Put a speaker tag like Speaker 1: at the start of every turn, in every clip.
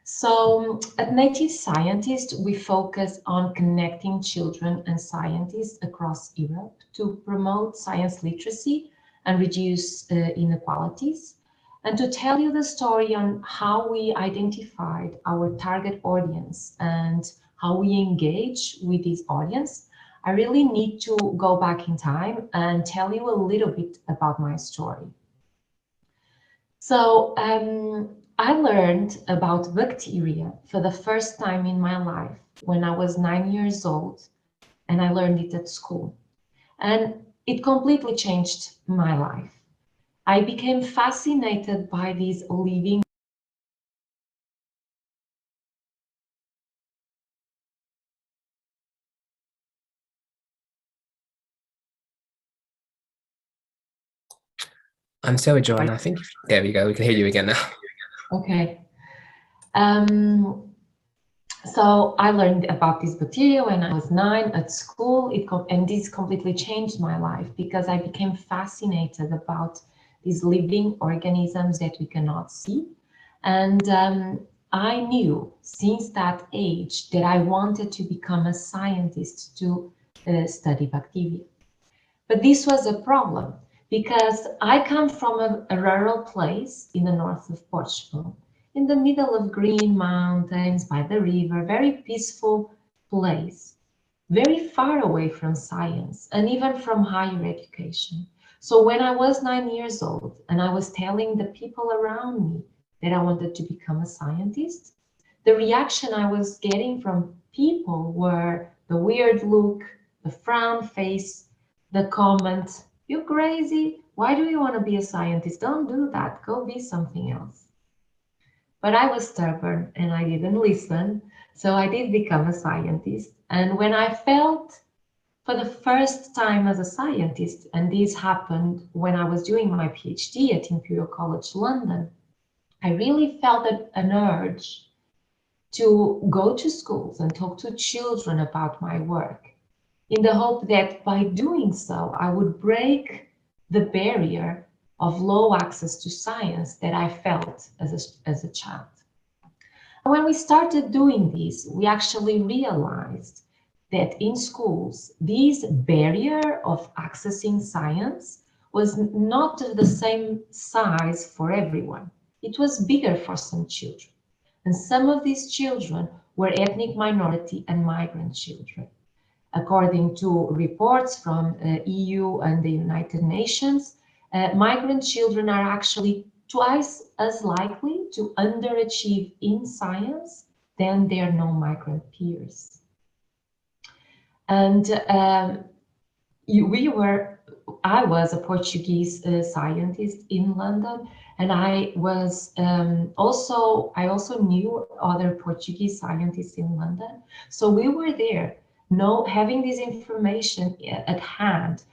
Speaker 1: So at Native Scientist, we focus on connecting children and scientists across Europe to promote science literacy and reduce inequalities, and to tell you the story on how we identified our target audience and how we engage with this audience. I really need to go back in time and tell you a little bit about my story. So I learned about bacteria for the first time in my life when I was 9 years old, and I learned it at school. And it completely changed my life. I became fascinated by these living.
Speaker 2: I'm sorry, Joanna. I think there we go. We can hear you again now.
Speaker 1: Okay. Um, So I learned about this bacteria when I was 9 at school, and this completely changed my life because I became fascinated about these living organisms that we cannot see. And I knew since that age that I wanted to become a scientist to study bacteria. But this was a problem because I come from a rural place in the north of Portugal, in the middle of green mountains by the river, very peaceful place, very far away from science and even from higher education. So when I was 9 years old and I was telling the people around me that I wanted to become a scientist, the reaction I was getting from people were the weird look, the frown face, the comment, "You're crazy. Why do you want to be a scientist? Don't do that. Go be something else." But I was stubborn and I didn't listen. So I did become a scientist. And when I felt for the first time as a scientist, and this happened when I was doing my PhD at Imperial College London, I really felt an urge to go to schools and talk to children about my work, in the hope that by doing so, I would break the barrier of low access to science that I felt as a child. When we started doing this, we actually realized that in schools, this barrier of accessing science was not of the same size for everyone. It was bigger for some children. And some of these children were ethnic minority and migrant children. According to reports from EU and the United Nations, migrant children are actually twice as likely to underachieve in science than their non-migrant peers. And I was a Portuguese scientist in London, and I also knew other Portuguese scientists in London. So we were there, having this information at hand,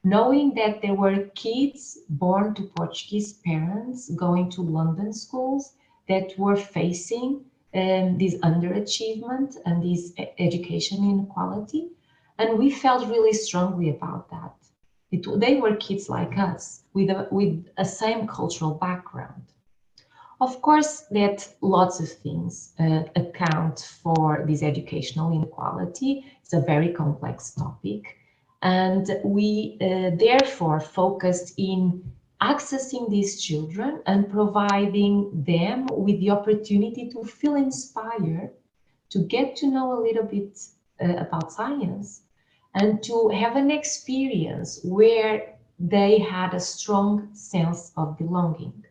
Speaker 1: knowing that there were kids born to Portuguese parents going to London schools that were facing this underachievement and this education inequality. And we felt really strongly about that. They were kids like us with a same cultural background. Of course, that lots of things account for this educational inequality. It's a very complex topic. And we therefore focused in accessing these children and providing them with the opportunity to feel inspired, to get to know a little bit about science, and to have an experience where they had a strong sense of belonging.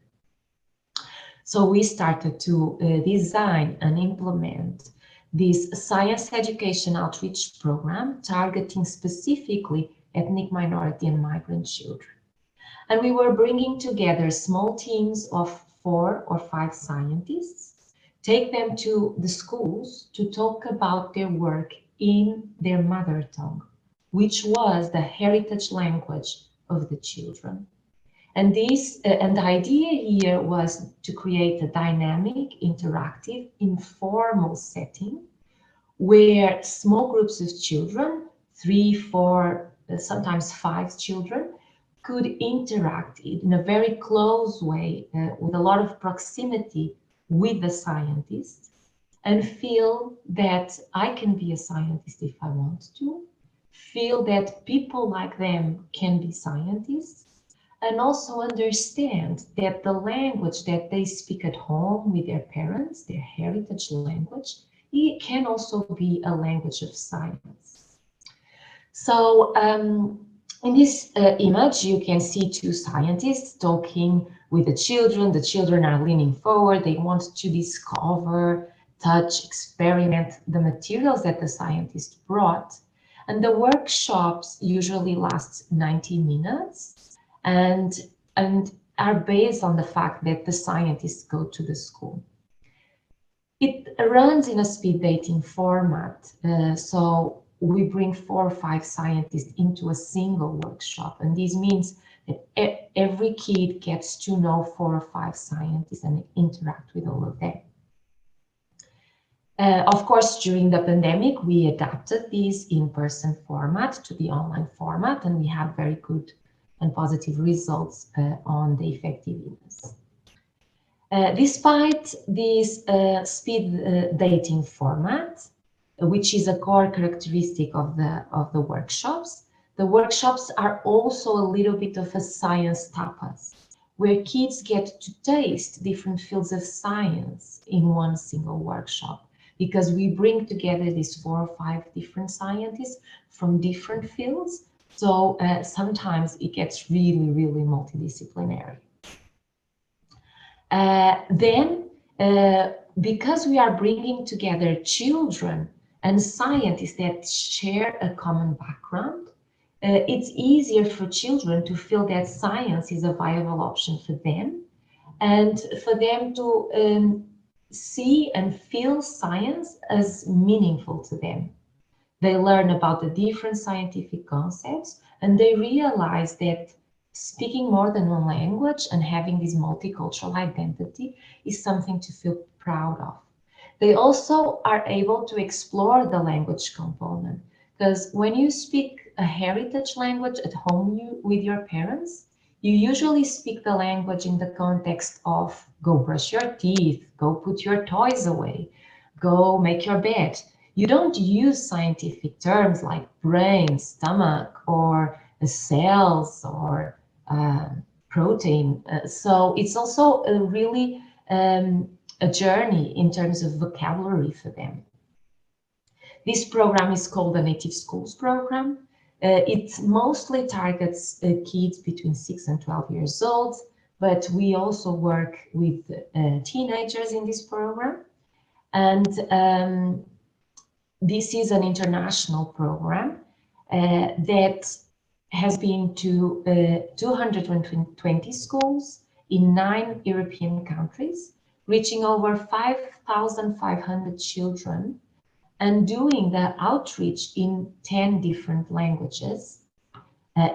Speaker 1: So we started to design and implement this science education outreach program targeting specifically ethnic minority and migrant children. And we were bringing together small teams of 4 or 5 scientists, take them to the schools to talk about their work in their mother tongue, which was the heritage language of the children. And the idea here was to create a dynamic, interactive, informal setting where small groups of children, 3, 4, sometimes 5 children, could interact in a very close way with a lot of proximity with the scientists, and feel that I can be a scientist if I want to, feel that people like them can be scientists, and also understand that the language that they speak at home with their parents, their heritage language, it can also be a language of science. So in this image, you can see two scientists talking with the children. The children are leaning forward. They want to discover, touch, experiment the materials that the scientist brought. And the workshops usually last 90 minutes and, and are based on the fact that the scientists go to the school. It runs in a speed dating format, so we bring 4 or 5 scientists into a single workshop, and this means that every kid gets to know 4 or 5 scientists and interact with all of them. Of course, during the pandemic, we adapted this in-person format to the online format, and we had very good and positive results on the effectiveness. Despite this speed dating format, which is a core characteristic of the workshops, the workshops are also a little bit of a science tapas, where kids get to taste different fields of science in one single workshop, because we bring together these 4 or 5 different scientists from different fields. So sometimes it gets really, really multidisciplinary. Because we are bringing together children and scientists that share a common background, it's easier for children to feel that science is a viable option for them, and for them to see and feel science as meaningful to them. They learn about the different scientific concepts, and they realize that speaking more than one language and having this multicultural identity is something to feel proud of. They also are able to explore the language component, because when you speak a heritage language at home with your parents, you usually speak the language in the context of go brush your teeth, go put your toys away, go make your bed. You don't use scientific terms like brain, stomach, or cells, or protein. So it's also a really a journey in terms of vocabulary for them. This program is called the Native Schools Program. It mostly targets kids between 6 and 12 years old, but we also work with teenagers in this program. And this is an international program that has been to 220 schools in 9 European countries, reaching over 5,500 children, and doing the outreach in 10 different languages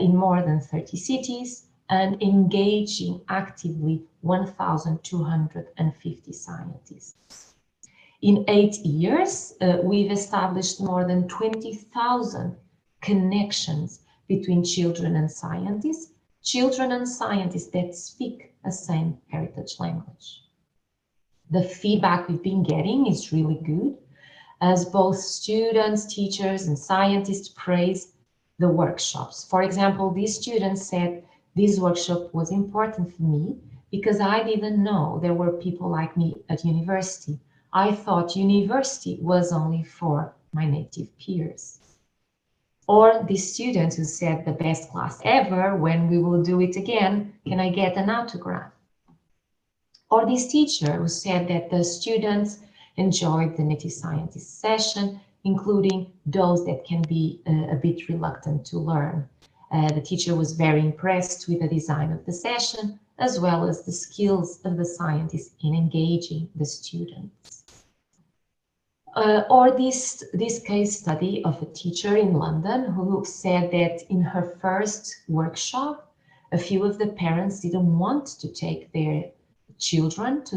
Speaker 1: in more than 30 cities, and engaging actively 1,250 scientists. In 8 years, we've established more than 20,000 connections between children and scientists that speak the same heritage language. The feedback we've been getting is really good, as both students, teachers, and scientists praise the workshops. For example, these students said, this workshop was important for me because I didn't know there were people like me at university. I thought university was only for my native peers. Or the student who said, the best class ever, when we will do it again, can I get an autograph? Or this teacher who said that the students enjoyed the native scientist session, including those that can be a bit reluctant to learn. The teacher was very impressed with the design of the session, as well as the skills of the scientists in engaging the students. Or this case study of a teacher in London who said that in her first workshop, a few of the parents didn't want to take their children to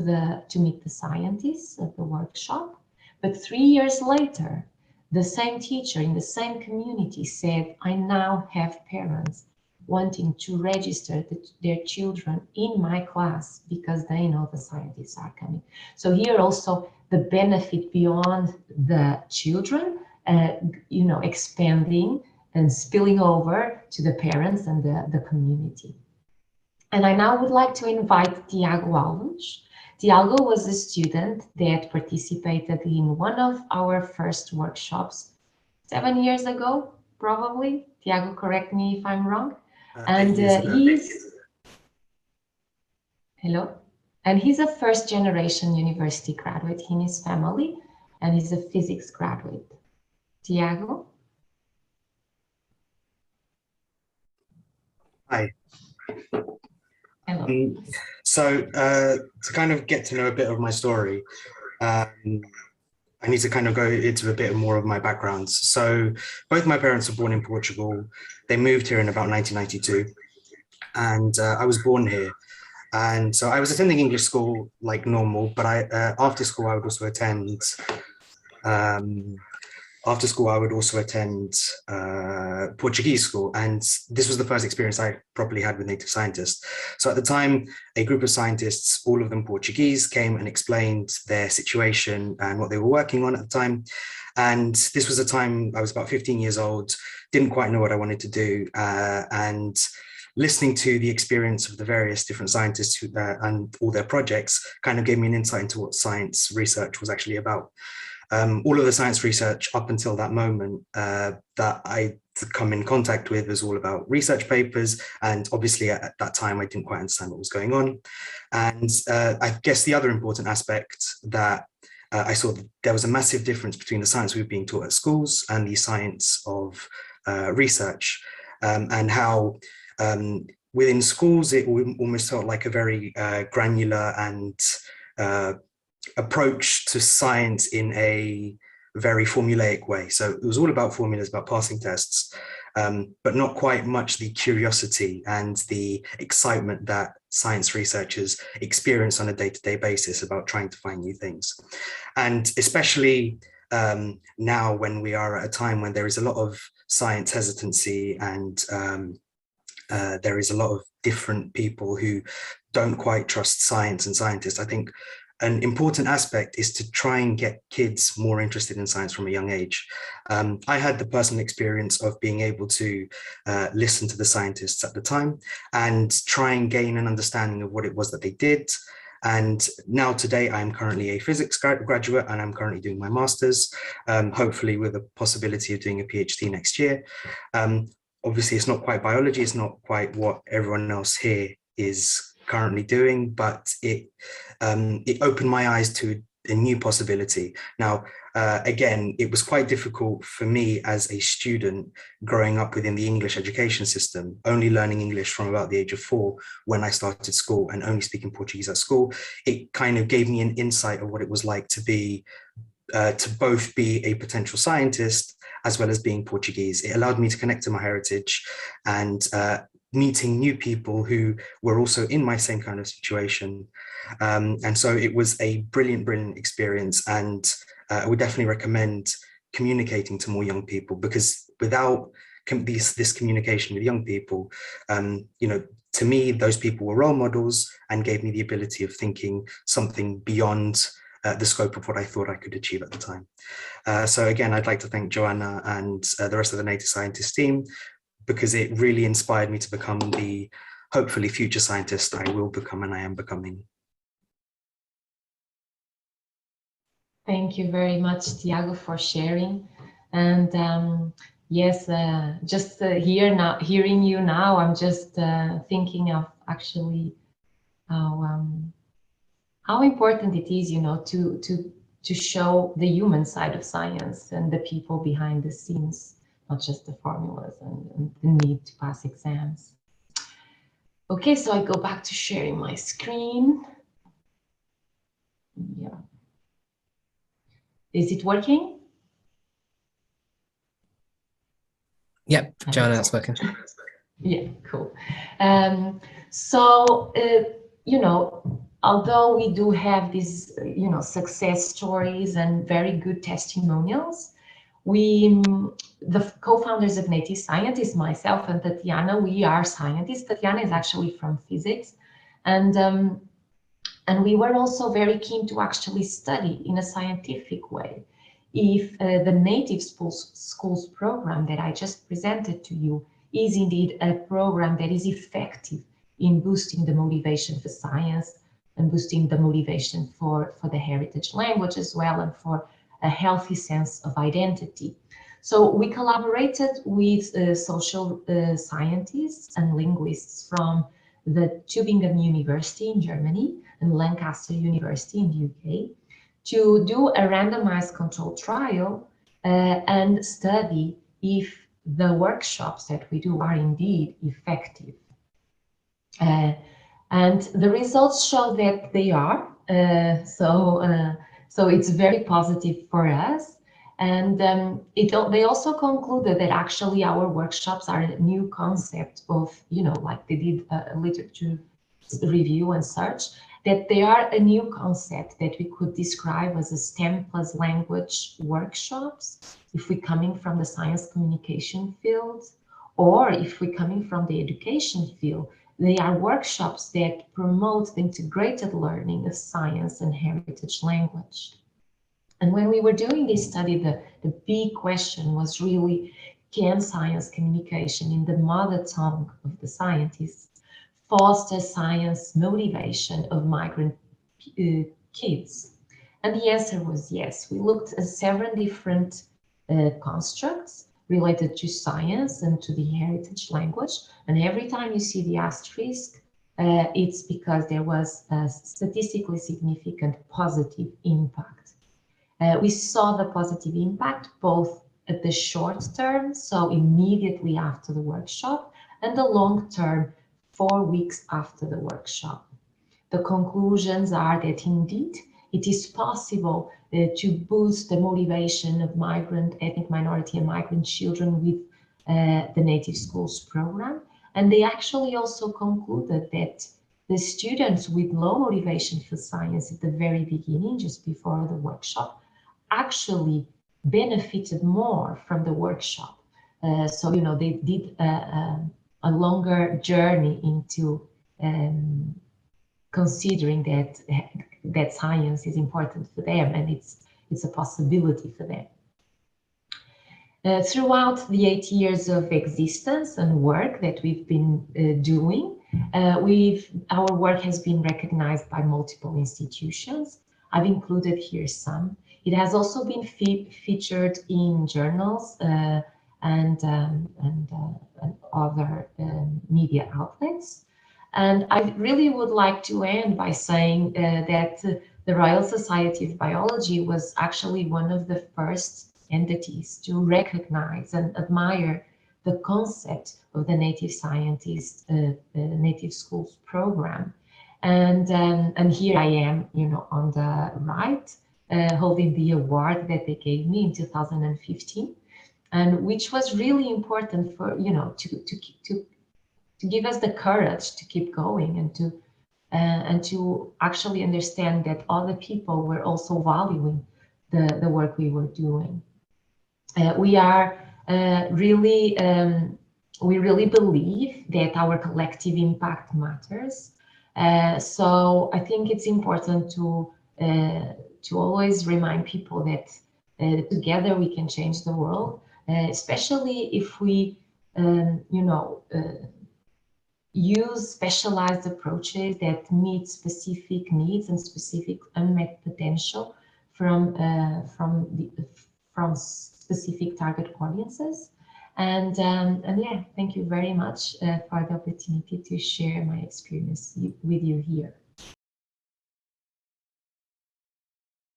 Speaker 1: meet the scientists at the workshop. But 3 years later, the same teacher in the same community said, I now have parents wanting to register their children in my class because they know the scientists are coming. So here also the benefit beyond the children, expanding and spilling over to the parents and the community. And I now would like to invite Tiago Alves. Tiago was a student that participated in one of our first workshops 7 years ago, probably. Tiago, correct me if I'm wrong. And hello. And he's a first generation university graduate in his family, and he's a physics graduate. Tiago?
Speaker 3: Hi.
Speaker 1: Hello.
Speaker 3: So to kind of get to know a bit of my story, I need to kind of go into a bit more of my background. So both my parents were born in Portugal. They moved here in about 1992, and I was born here. And so I was attending English school like normal, but after school I would also attend Portuguese school, and this was the first experience I properly had with native scientists. So at the time, a group of scientists, all of them Portuguese, came and explained their situation and what they were working on at the time. And this was a time I was about 15 years old, didn't quite know what I wanted to do, and listening to the experience of the various different scientists and all their projects kind of gave me an insight into what science research was actually about. All of the science research up until that moment that I come in contact with was all about research papers. And obviously at that time, I didn't quite understand what was going on. And I guess the other important aspect that I saw that there was a massive difference between the science we were being taught at schools and the science of research, and how within schools, it almost felt like a very granular and approach to science in a very formulaic way. So it was all about formulas, about passing tests, but not quite much the curiosity and the excitement that science researchers experience on a day-to-day basis about trying to find new things. And especially now when we are at a time when there is a lot of science hesitancy and there is a lot of different people who don't quite trust science and scientists, I think an important aspect is to try and get kids more interested in science from a young age. I had the personal experience of being able to listen to the scientists at the time and try and gain an understanding of what it was that they did. And now today, I'm currently a physics graduate and I'm currently doing my master's, hopefully with a possibility of doing a PhD next year. Obviously, it's not quite biology, it's not quite what everyone else here is currently doing, but it opened my eyes to a new possibility. Now, again, it was quite difficult for me as a student growing up within the English education system, only learning English from about the age of 4 when I started school and only speaking Portuguese at school. It kind of gave me an insight of what it was like to be, to both be a potential scientist as well as being Portuguese. It allowed me to connect to my heritage and meeting new people who were also in my same kind of situation. And so it was a brilliant, brilliant experience. And I would definitely recommend communicating to more young people, because without this communication with young people, to me, those people were role models and gave me the ability of thinking something beyond the scope of what I thought I could achieve at the time. So again, I'd like to thank Joanna and the rest of the Native Scientist team, because it really inspired me to become the hopefully future scientist I will become and I am becoming.
Speaker 1: Thank you very much, Tiago, for sharing. And yes, hearing you now, I'm just thinking of actually how important it is, to show the human side of science and the people behind the scenes, not just the formulas and the need to pass exams. Okay, so I go back to sharing my screen. Yeah. Is it working?
Speaker 2: Yep, Joanna, that's working.
Speaker 1: Yeah, cool. So, although we do have these, success stories and very good testimonials, the co-founders of Native Scientists, myself and Tatiana, we are scientists. Tatiana is actually from physics, and we were also very keen to actually study in a scientific way if the Native Schools program that I just presented to you is indeed a program that is effective in boosting the motivation for science and boosting the motivation for the heritage language as well, and for a healthy sense of identity. So we collaborated with social scientists and linguists from the Tübingen University in Germany and Lancaster University in the UK to do a randomized control trial and study if the workshops that we do are indeed effective. And the results show that they are. So it's very positive for us. And they also concluded that actually our workshops are a new concept of, like they did a literature review and search, that they are a new concept that we could describe as a STEM plus language workshops, if we're coming from the science communication field, or if we're coming from the education field. They are workshops that promote the integrated learning of science and heritage language. And when we were doing this study, the big question was really, can science communication in the mother tongue of the scientists foster science motivation of migrant kids? And the answer was yes. We looked at several different constructs related to science and to the heritage language. And every time you see the asterisk, it's because there was a statistically significant positive impact. We saw the positive impact both at the short term, so immediately after the workshop, and the long term, 4 weeks after the workshop. The conclusions are that indeed it is possible to boost the motivation of migrant, ethnic minority and migrant children with the Native Schools program. And they actually also concluded that the students with low motivation for science at the very beginning, just before the workshop, actually benefited more from the workshop. So, they did a longer journey into considering that science is important for them, and it's a possibility for them. Throughout the 8 years of existence and work that we've been doing, our work has been recognized by multiple institutions. I've included here some. It has also been featured in journals and other media outlets. And I really would like to end by saying that the Royal Society of Biology was actually one of the first entities to recognize and admire the concept of the Native Scientists, Native Schools program. And here I am, on the right, holding the award that they gave me in 2015, and which was really important for, to give us the courage to keep going and to actually understand that other people were also valuing the work we were doing. We really believe that our collective impact matters. So I think it's important to always remind people that together we can change the world, especially if we, use specialized approaches that meet specific needs and specific unmet potential from specific target audiences. And yeah, thank you very much for the opportunity to share my experience with you here.